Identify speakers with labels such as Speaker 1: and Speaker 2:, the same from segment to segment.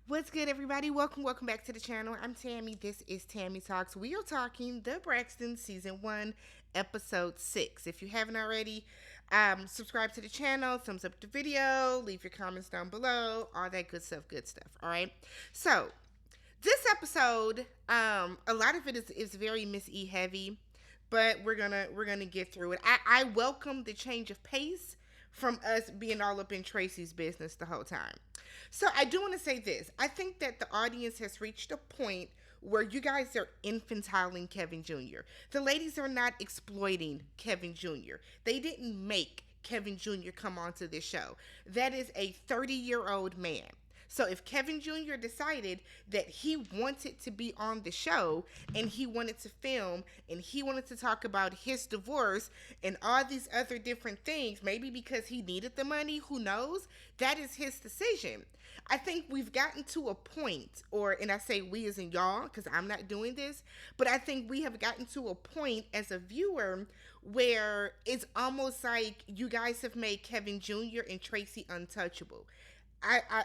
Speaker 1: What's good, everybody? Welcome back to the channel. I'm Tammy. This is TammyTalks. We are talking the Braxtons Season 1, Episode 6. If you haven't already, subscribe to the channel, thumbs up the video, leave your comments down below, all that good stuff, all right? So, this episode, a lot of it is very Miss E heavy, but we're gonna get through it. I welcome the change of pace from us being all up in Tracy's business the whole time. So I do want to say this. I think that the audience has reached a point where you guys are infantiling Kevin Jr. The ladies are not exploiting Kevin Jr. They didn't make Kevin Jr. come onto this show. That is a 30-year-old man. So if Kevin Jr. decided that he wanted to be on the show and he wanted to film and he wanted to talk about his divorce and all these other different things, maybe because he needed the money, who knows? That is his decision. I think we've gotten to a point, and I say we as in y'all, because I'm not doing this, but I think we have gotten to a point as a viewer where it's almost like you guys have made Kevin Jr. and Tracy untouchable.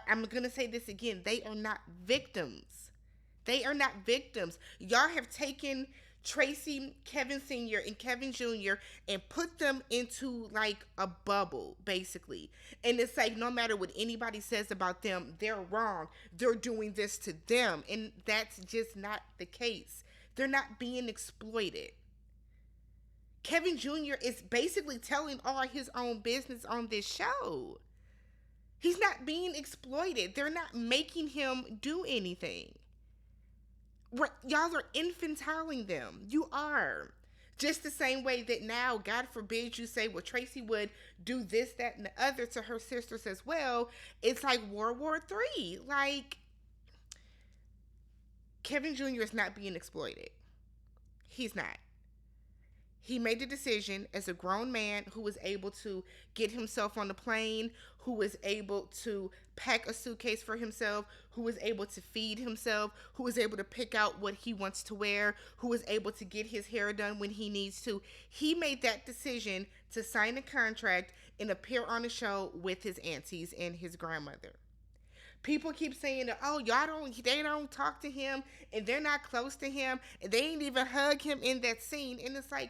Speaker 1: I'm going to say this again. They are not victims. They are not victims. Y'all have taken Tracy, Kevin Sr., and Kevin Jr. and put them into like a bubble, basically. And it's like no matter what anybody says about them, they're wrong. They're doing this to them. And that's just not the case. They're not being exploited. Kevin Jr. is basically telling all his own business on this show. He's not being exploited. They're not making him do anything. Y'all are infantiling them. You are. Just the same way that now, God forbid you say, well, Tracy would do this, that, and the other to her sisters as well. It's like World War III. Like, Kevin Jr. is not being exploited. He's not. He made the decision as a grown man who was able to get himself on the plane, who was able to pack a suitcase for himself, who was able to feed himself, who was able to pick out what he wants to wear, who was able to get his hair done when he needs to. He made that decision to sign a contract and appear on the show with his aunties and his grandmother. People keep saying that, oh, they don't talk to him and they're not close to him and they ain't even hug him in that scene. And it's like,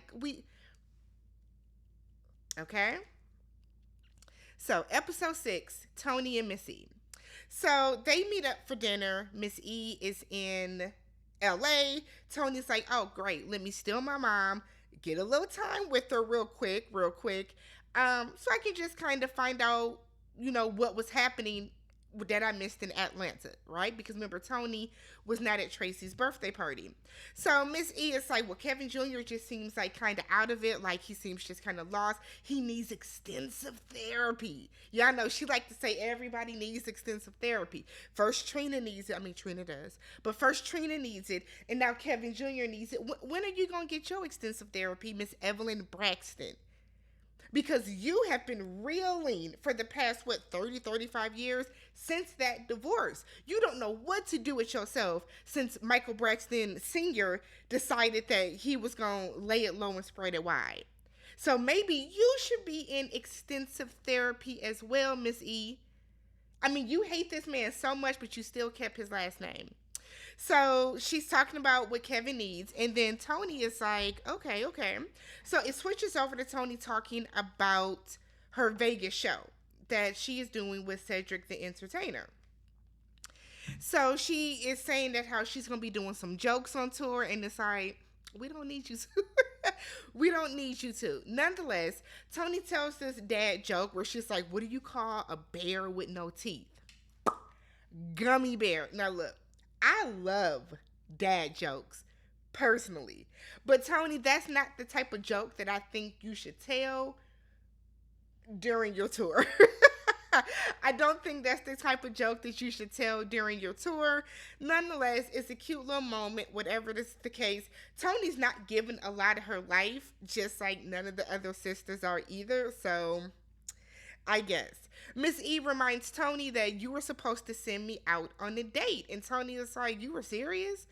Speaker 1: okay. So episode 6, Toni and Miss E. So they meet up for dinner. Miss E is in LA. Toni's like, oh, great. Let me steal my mom, get a little time with her real quick. So I can just kind of find out, what was happening that I missed in Atlanta, right? Because remember, Toni was not at Tracy's birthday party. So Miss E is like, well, Kevin Jr. just seems like kind of out of it. Like he seems just kind of lost. He needs extensive therapy. Y'all know she like to say everybody needs extensive therapy. First Trina needs it. I mean, Trina does. But first Trina needs it. And now Kevin Jr. needs it. When are you going to get your extensive therapy, Miss Evelyn Braxton? Because you have been reeling for the past, 35 years since that divorce. You don't know what to do with yourself since Michael Braxton Sr. decided that he was going to lay it low and spread it wide. So maybe you should be in extensive therapy as well, Miss E. I mean, you hate this man so much, but you still kept his last name. So she's talking about what Kevin needs. And then Toni is like, okay. So it switches over to Toni talking about her Vegas show that she is doing with Cedric the Entertainer. So she is saying that how she's going to be doing some jokes on tour. And it's like, we don't need you to. We don't need you to. Nonetheless, Toni tells this dad joke where she's like, what do you call a bear with no teeth? Gummy bear. Now look. I love dad jokes, personally. But Toni, that's not the type of joke that I think you should tell during your tour. I don't think that's the type of joke that you should tell during your tour. Nonetheless, it's a cute little moment, whatever is the case. Toni's not giving a lot of her life, just like none of the other sisters are either. So I guess. Miss E reminds Toni that you were supposed to send me out on a date. And Toni is like, you were serious?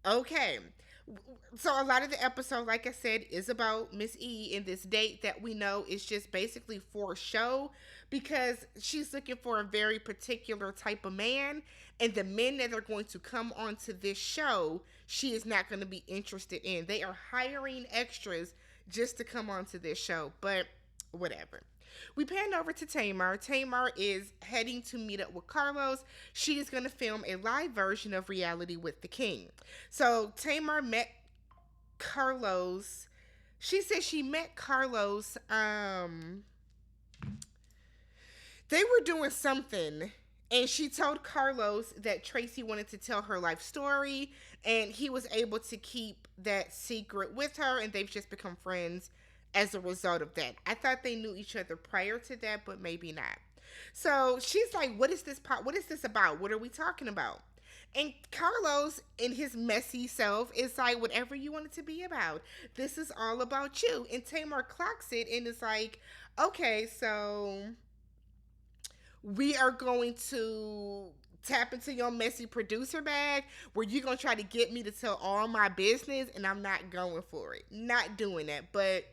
Speaker 1: Okay. So a lot of the episode, like I said, is about Miss E and this date that we know is just basically for show. because she's looking for a very particular type of man, and the men that are going to come onto this show, she is not going to be interested in. They are hiring extras just to come onto this show, but whatever. We pan over to Tamar. Tamar is heading to meet up with Carlos. She is going to film a live version of Reality with the King. So Tamar met Carlos. She said she met Carlos. They were doing something, and she told Carlos that Tracy wanted to tell her life story, and he was able to keep that secret with her, and they've just become friends as a result of that. I thought they knew each other prior to that, but maybe not. So she's like, "What is this? What is this about? What are we talking about?" And Carlos, in his messy self, is like, "Whatever you want it to be about. This is all about you." And Tamar clocks it and is like, "Okay, so we are going to tap into your messy producer bag where you're going to try to get me to tell all my business, and I'm not going for it. Not doing that." But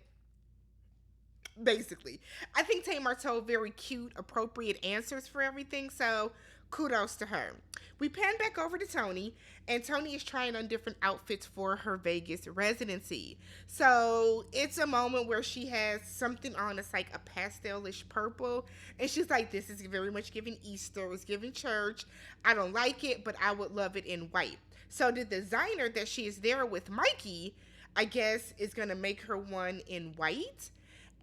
Speaker 1: basically, I think Tamar told very cute, appropriate answers for everything, so kudos to her. We pan back over to Toni, and Toni is trying on different outfits for her Vegas residency. So it's a moment where she has something on that's like a pastelish purple, and she's like, "This is very much giving Easter, it's giving church. I don't like it, but I would love it in white." So the designer that she is there with, Mikey, I guess, is going to make her one in white.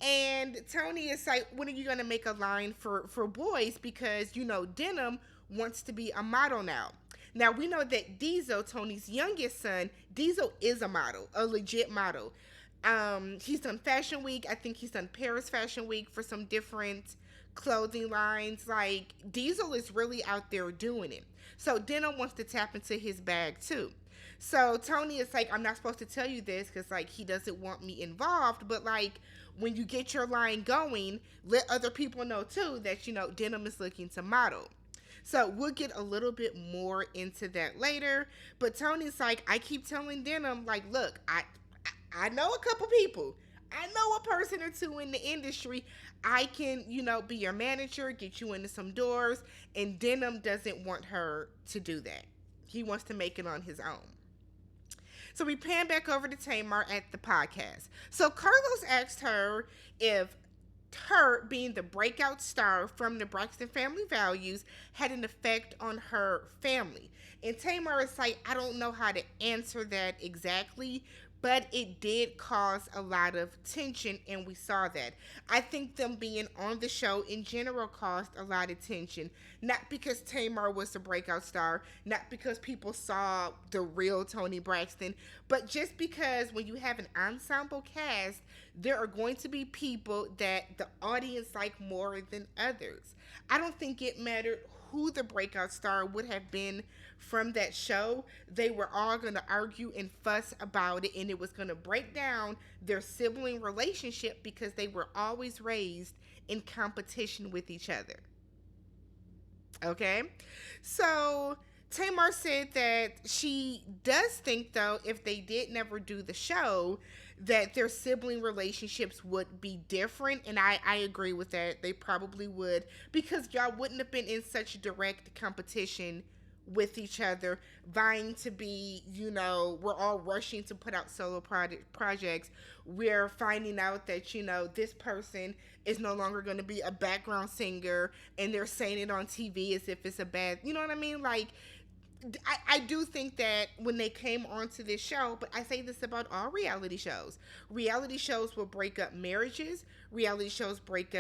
Speaker 1: And Toni is like, "When are you going to make a line for boys? Because, Denim wants to be a model now." Now, we know that Diesel, Toni's youngest son, Diesel is a model, a legit model. He's done Fashion Week. I think he's done Paris Fashion Week for some different clothing lines. Like, Diesel is really out there doing it. So Denim wants to tap into his bag too. So Toni is like, "I'm not supposed to tell you this because, like, he doesn't want me involved, but, like, when you get your line going, let other people know too that, Denim is looking to model." So we'll get a little bit more into that later. But Toni's like, "I keep telling Denim, like, look, I know a couple people. I know a person or two in the industry. I can, be your manager, get you into some doors." And Denim doesn't want her to do that. He wants to make it on his own. So we pan back over to Tamar at the podcast. So Carlos asked her if her being the breakout star from the Braxton family values had an effect on her family. And Tamar is like, "I don't know how to answer that exactly, but it did cause a lot of tension, and we saw that. I think them being on the show in general caused a lot of tension. Not because Tamar was the breakout star, not because people saw the real Toni Braxton, but just because when you have an ensemble cast, there are going to be people that the audience like more than others. I don't think it mattered who the breakout star would have been from that show. They were all going to argue and fuss about it, and it was going to break down their sibling relationship because they were always raised in competition with each other." Okay? So Tamar said that she does think, though, if they did never do the show, that their sibling relationships would be different. And I agree with that. They probably would, because y'all wouldn't have been in such direct competition with each other, vying to be, we're all rushing to put out solo projects. We're finding out that, this person is no longer going to be a background singer, and they're saying it on TV as if it's a bad, you know what I mean? Like, I do think that when they came onto this show, but I say this about all reality shows. Reality shows will break up marriages. Reality shows break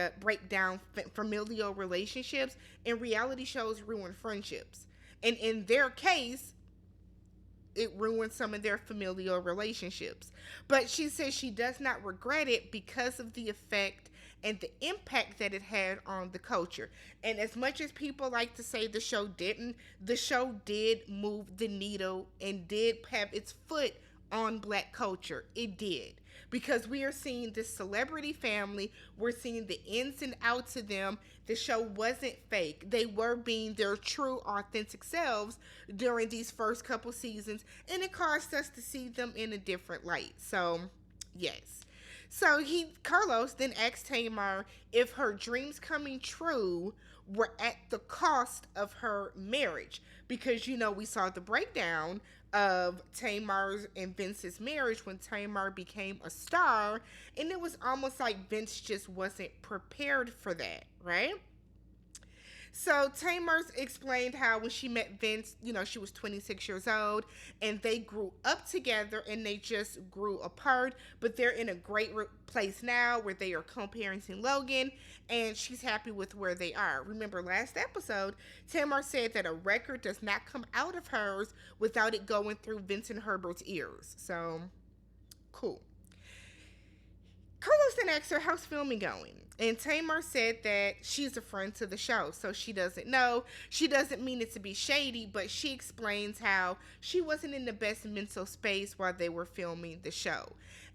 Speaker 1: down familial relationships, and reality shows ruin friendships. And in their case, it ruined some of their familial relationships. But she says she does not regret it because of the effect and the impact that it had on the culture. And as much as people like to say the show didn't, the show did move the needle and did have its foot on Black culture. It did. Because we are seeing this celebrity family, we're seeing the ins and outs of them. The show wasn't fake. They were being their true, authentic selves during these first couple seasons, and it caused us to see them in a different light. So, yes. So Carlos then asked Tamar if her dreams coming true were at the cost of her marriage. Because, we saw the breakdown of Tamar's and Vince's marriage when Tamar became a star. And it was almost like Vince just wasn't prepared for that, right? So Tamar explained how when she met Vince, she was 26 years old and they grew up together and they just grew apart. But they're in a great place now where they are co-parenting Logan and she's happy with where they are. Remember last episode, Tamar said that a record does not come out of hers without it going through Vincent Herbert's ears. So, cool. Carlos then asked her, how's filming going? And Tamar said that she's a friend to the show, so she doesn't know. She doesn't mean it to be shady, but she explains how she wasn't in the best mental space while they were filming the show.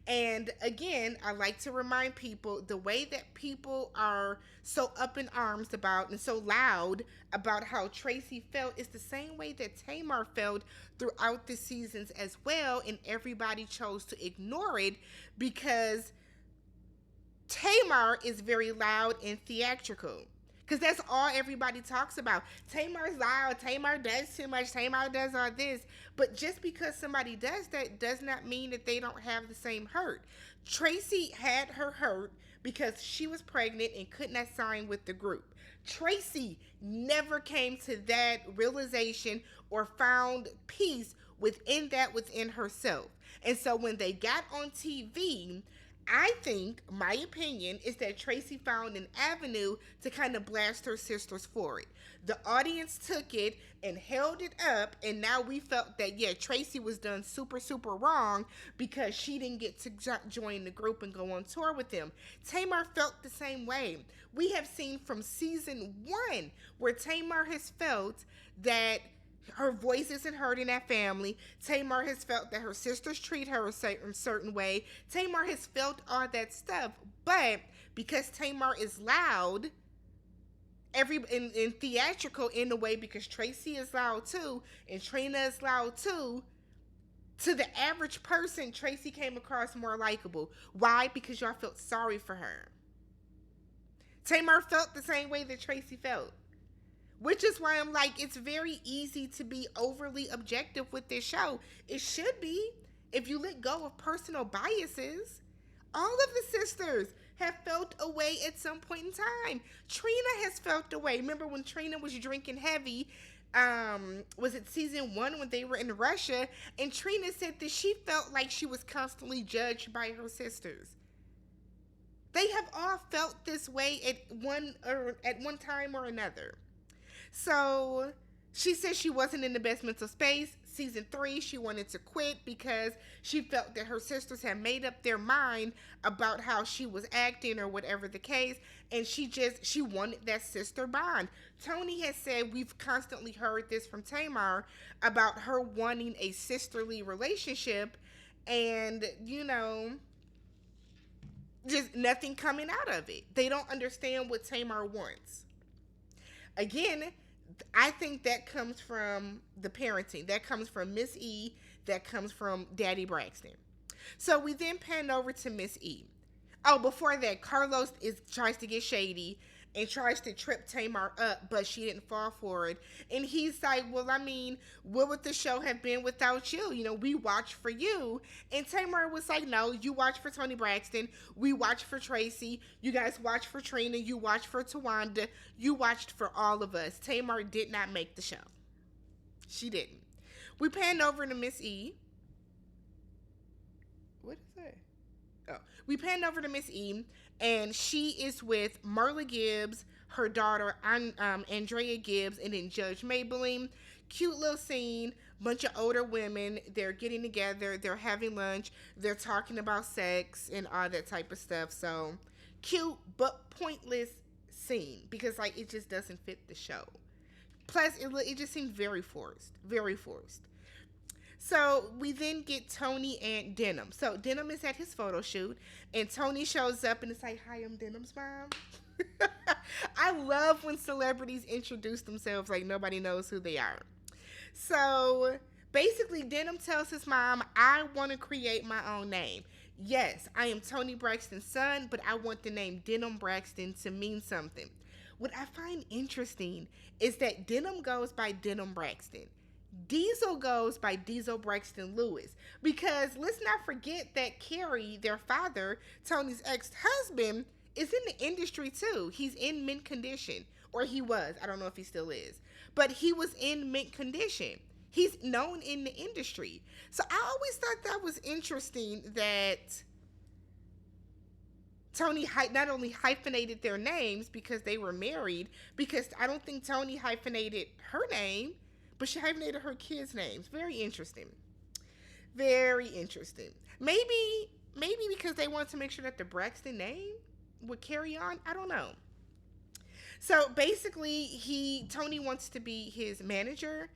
Speaker 1: And again, I like to remind people the way that people are so up in arms about and so loud about how Tracy felt is the same way that Tamar felt throughout the seasons as well, and everybody chose to ignore it because Tamar is very loud and theatrical. Because that's all everybody talks about. Tamar's loud. Tamar does too much. Tamar does all this. But just because somebody does that does not mean that they don't have the same hurt. Tracy had her hurt because she was pregnant and could not sign with the group. Tracy never came to that realization or found peace within herself. And so when they got on TV, I think, my opinion, is that Tracy found an avenue to kind of blast her sisters for it. The audience took it and held it up, and now we felt that, Tracy was done super, super wrong because she didn't get to join the group and go on tour with them. Tamar felt the same way. We have seen from season 1 where Tamar has felt that her voice isn't heard in that family. Tamar has felt that her sisters treat her a certain way. Tamar has felt all that stuff. But because Tamar is loud, in theatrical in a way, because Tracy is loud too, and Trina is loud too, to the average person, Tracy came across more likable. Why? Because y'all felt sorry for her. Tamar felt the same way that Tracy felt. Which is why I'm like, it's very easy to be overly objective with this show. It should be, if you let go of personal biases. All of the sisters have felt away at some point in time. Trina has felt away. Remember when Trina was drinking heavy, was it season 1 when they were in Russia? And Trina said that she felt like she was constantly judged by her sisters. They have all felt this way at one time or another. So she said she wasn't in the best mental space. Season 3, she wanted to quit because she felt that her sisters had made up their mind about how she was acting or whatever the case. And she wanted that sister bond. Toni has said, we've constantly heard this from Tamar about her wanting a sisterly relationship and, just nothing coming out of it. They don't understand what Tamar wants. Again, I think that comes from the parenting. That comes from Miss E. That comes from Daddy Braxton. So we then pan over to Miss E. Oh, before that, Carlos tries to get shady and tries to trip Tamar up, but she didn't fall for it. And he's like, well, what would the show have been without you? We watch for you. And Tamar was like, no, you watch for Toni Braxton. We watch for Tracy. You guys watch for Trina. You watch for Tawanda. You watched for all of us. Tamar did not make the show. She didn't. We panned over to Miss E. What is that? Oh, we panned over to Miss E, and she is with Marla Gibbs, her daughter Andrea Gibbs, and then Judge Maybelline. Cute little scene, bunch of older women. They're getting together. They're having lunch. They're talking about sex and all that type of stuff. So cute but pointless scene because it just doesn't fit the show. Plus, it just seemed very forced. Very forced. So we then get Toni and Denim. So Denim is at his photo shoot, and Toni shows up and it's like, hi, I'm Denim's mom. I love when celebrities introduce themselves like nobody knows who they are. So basically, Denim tells his mom, I want to create my own name. Yes, I am Toni Braxton's son, but I want the name Denham Braxton to mean something. What I find interesting is that Denham goes by Denham Braxton. Diesel goes by Diesel Braxton Lewis. Because let's not forget that Carrie, their father, Tony's ex husband, is in the industry too. He's in mint condition. Or he was. I don't know if he still is. But he was in mint condition. He's known in the industry. So I always thought that was interesting that Toni not only hyphenated their names because they were married, because I don't think Toni hyphenated her name, but she hyphenated her kids' names. Very interesting. Very interesting. Maybe because they wanted to make sure that the Braxton name would carry on. I don't know. So basically, Toni wants to be his manager.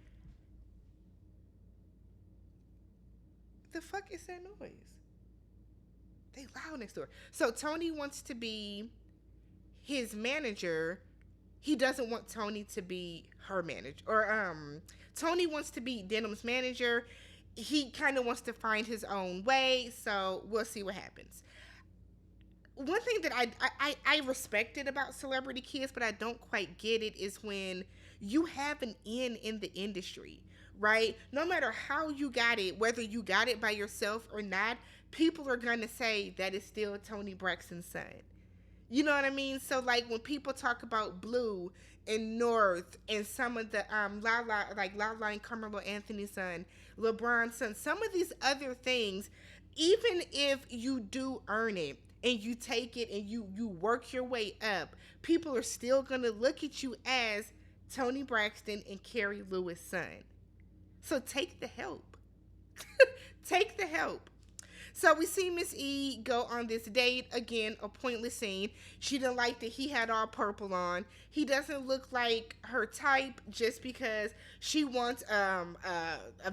Speaker 1: The fuck is that noise? They loud next door. So Toni wants to be his manager. He doesn't want Toni to be her manager. Or Toni wants to be Denham's manager. He kind of wants to find his own way. So we'll see what happens. One thing that I respected about celebrity kids, but I don't quite get it, is when you have an in the industry, right? No matter how you got it, whether you got it by yourself or not, people are going to say that it's still Toni Braxton's son. You know what I mean? So like when people talk about Blue and North and some of the Lala and Carmelo Anthony's son, LeBron's son, some of these other things, even if you do earn it and you take it and you work your way up, people are still going to look at you as Toni Braxton and Carrie Lewis' son. So take the help. Take the help. So we see Miss E go on this date. Again, a pointless scene. She didn't like that he had all purple on. He doesn't look like her type just because she wants a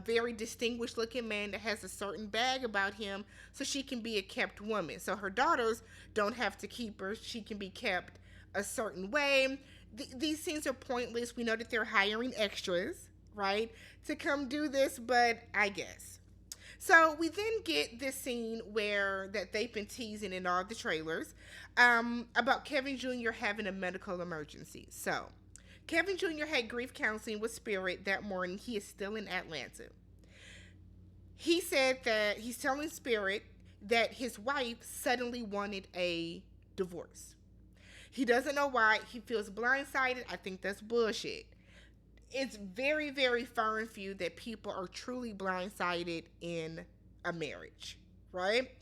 Speaker 1: very distinguished looking man that has a certain bag about him so she can be a kept woman. So her daughters don't have to keep her. She can be kept a certain way. These scenes are pointless. We know that they're hiring extras, right, to come do this, but I guess. So we then get this scene that they've been teasing in all the trailers about Kevin Jr. having a medical emergency. So Kevin Jr. had grief counseling with Spirit that morning. He is still in Atlanta. He said that he's telling Spirit that his wife suddenly wanted a divorce. He doesn't know why. He feels blindsided. I think that's bullshit. It's very, very far and few that people are truly blindsided in a marriage, right?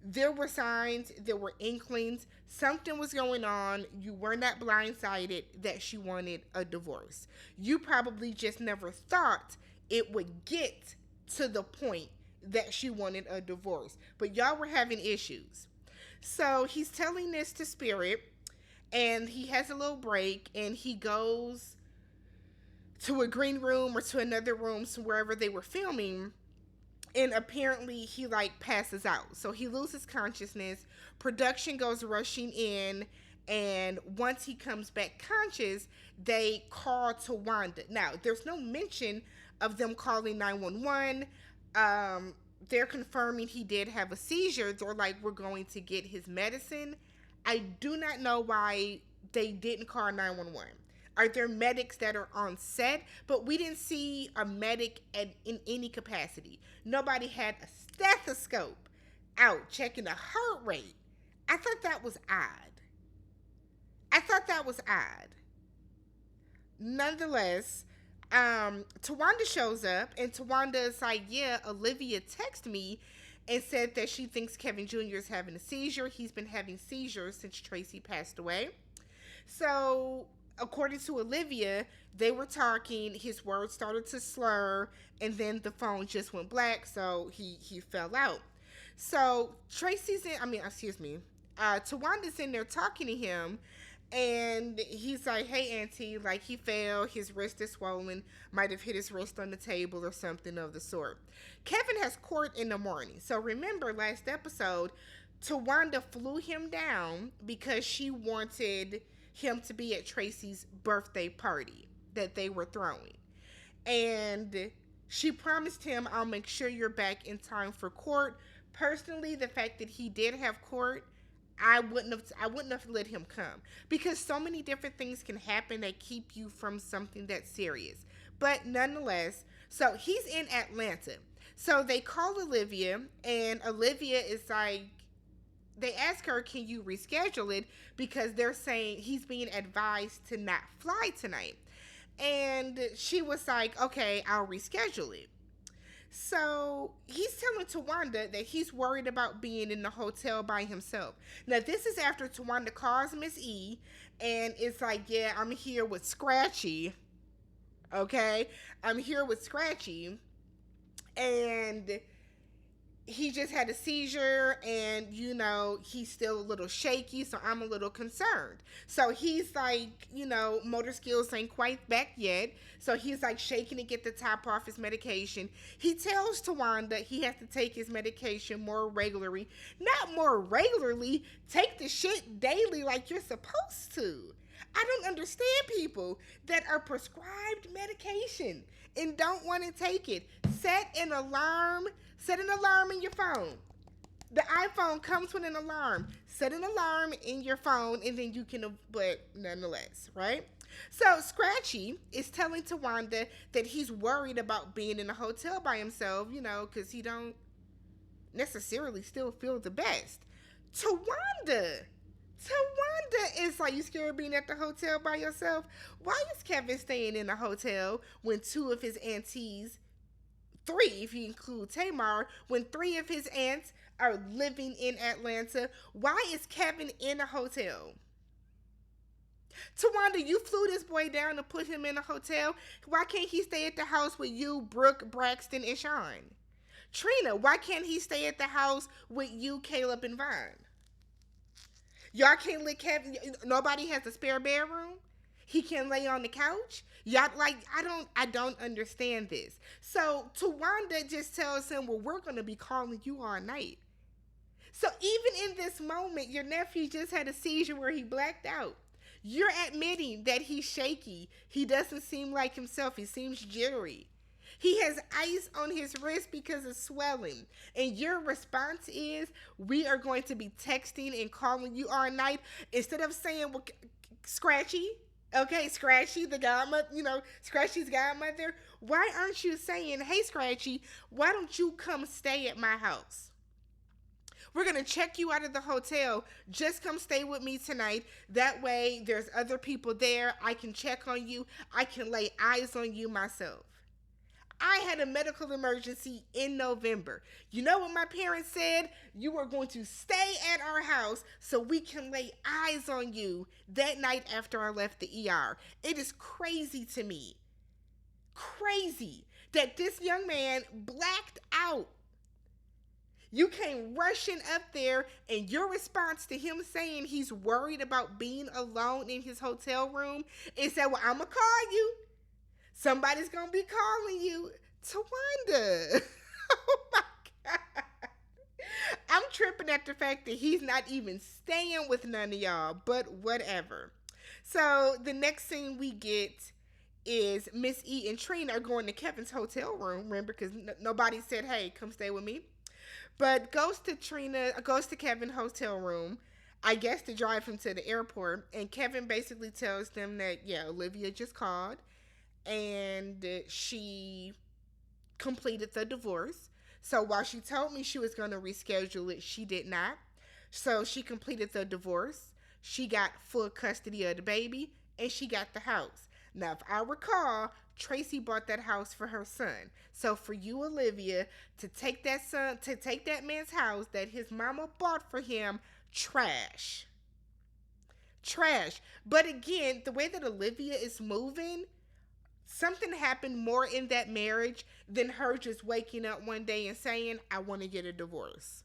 Speaker 1: There were signs, there were inklings, something was going on. You were not blindsided that she wanted a divorce. You probably just never thought it would get to the point that she wanted a divorce. But y'all were having issues. So he's telling this to Spirit, and he has a little break, and he goes to a green room or to another room, so wherever they were filming, and apparently he passes out. So he loses consciousness. Production goes rushing in, and once he comes back conscious, they call to Wanda. Now, there's no mention of them calling 911. They're confirming he did have a seizure. They're like, we're going to get his medicine. I do not know why they didn't call 911. Are there medics that are on set? But we didn't see a medic in any capacity. Nobody had a stethoscope out checking the heart rate. I thought that was odd. Nonetheless, Tawanda shows up, and Tawanda is like, yeah, Olivia texted me and said that she thinks Kevin Jr. is having a seizure. He's been having seizures since Tracy passed away. So according to Olivia, they were talking, his words started to slur, and then the phone just went black, so he fell out. So Tawanda's in there talking to him, and he's like, hey, auntie, he fell, his wrist is swollen, might have hit his wrist on the table or something of the sort. Kevin has court in the morning. So remember last episode, Tawanda flew him down because she wanted him to be at Tracy's birthday party that they were throwing. And she promised him, I'll make sure you're back in time for court. Personally, the fact that he did have court, I wouldn't have let him come, because so many different things can happen that keep you from something that's serious. But nonetheless, so he's in Atlanta. So they call Olivia, and Olivia is like, they ask her, can you reschedule it? Because they're saying he's being advised to not fly tonight. And she was like, okay, I'll reschedule it. So he's telling Tawanda that he's worried about being in the hotel by himself. Now, this is after Tawanda calls Miss E and it's like, yeah, I'm here with Scratchy. Okay? I'm here with Scratchy. And he just had a seizure, and he's still a little shaky, so I'm a little concerned. So he's like, motor skills ain't quite back yet, so he's like shaking to get the top off his medication. He tells Tawanda he has to take his medication more regularly. Not more regularly, take the shit daily like you're supposed to. I don't understand people that are prescribed medication and don't want to take it. Set an alarm in your phone. The iPhone comes with an alarm. Set an alarm in your phone, and then you can, but nonetheless, right? So Scratchy is telling Tawanda that he's worried about being in a hotel by himself, because he don't necessarily still feel the best. Tawanda is like, you scared of being at the hotel by yourself? Why is Kevin staying in a hotel when two of his aunties, three if you include Tamar, when three of his aunts are living in Atlanta? Why is Kevin in a hotel? Tawanda, you flew this boy down to put him in a hotel. Why can't he stay at the house with you, Brooke, Braxton, and Sean? Trina, why can't he stay at the house with you, Caleb, and Vine? Y'all can't let Kevin, nobody has a spare bedroom? He can lay on the couch? Y'all, like, I don't understand this. So Tawanda just tells him, well, we're going to be calling you all night. So even in this moment, your nephew just had a seizure where he blacked out. You're admitting that he's shaky. He doesn't seem like himself. He seems jittery. He has ice on his wrist because of swelling. And your response is, we are going to be texting and calling you all night. Instead of saying, well, Scratchy, okay, Scratchy, the godmother, Scratchy's godmother. Why aren't you saying, hey, Scratchy, why don't you come stay at my house? We're going to check you out of the hotel. Just come stay with me tonight. That way, there's other people there. I can check on you. I can lay eyes on you myself. I had a medical emergency in November. You know what my parents said? You are going to stay at our house so we can lay eyes on you that night after I left the ER. It is crazy to me. Crazy that this young man blacked out. You came rushing up there, and your response to him saying he's worried about being alone in his hotel room is that, well, I'm going to call you. Somebody's going to be calling you. Tawanda. Oh, my God. I'm tripping at the fact that he's not even staying with none of y'all, but whatever. So the next scene we get is Miss E and Trina are going to Kevin's hotel room, remember, because nobody said, hey, come stay with me. But goes to Kevin's hotel room, I guess to drive him to the airport. And Kevin basically tells them that, yeah, Olivia just called and she completed the divorce. So while she told me she was going to reschedule it, she did not. So she completed the divorce. She got full custody of the baby and she got the house. Now, if I recall, Tracy bought that house for her son. So for you, Olivia, to take that man's house that his mama bought for him, trash. Trash. But again, the way that Olivia is moving, something happened more in that marriage than her just waking up one day and saying, I want to get a divorce.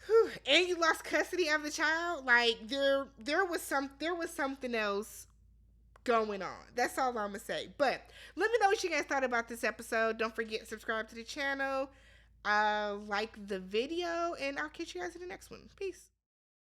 Speaker 1: Whew. And you lost custody of the child. Like there was something else going on. That's all I'm gonna say. But let me know what you guys thought about this episode. Don't forget to subscribe to the channel, like the video, and I'll catch you guys in the next one. Peace.